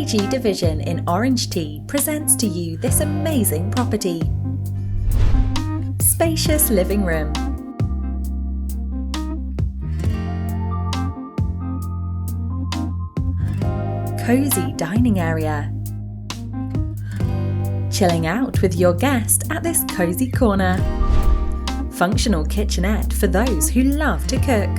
AAG division in Orange Tea presents to you this amazing property. Spacious living room, cozy dining area, chilling out with your guest at this cozy corner, functional kitchenette for those who love to cook.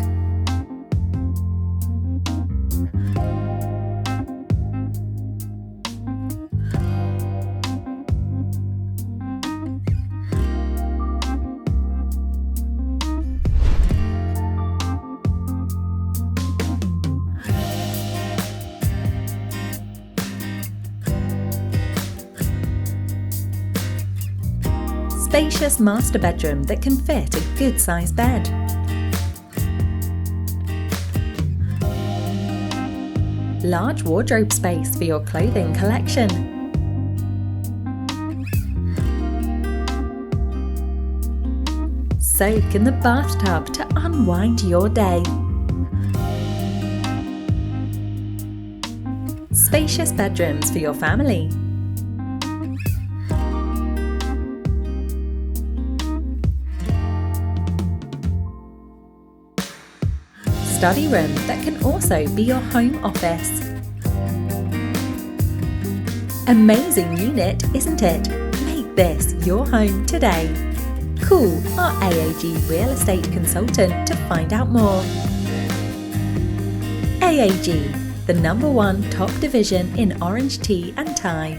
Spacious master bedroom that can fit a good-sized bed. Large wardrobe space for your clothing collection. Soak in the bathtub to unwind your day. Spacious bedrooms for your family. Study room that can also be your home office. Amazing unit, isn't it? Make this your home today. Call our AAG real estate consultant to find out more. AAG, the #1 top division in Orange Tea and Thai.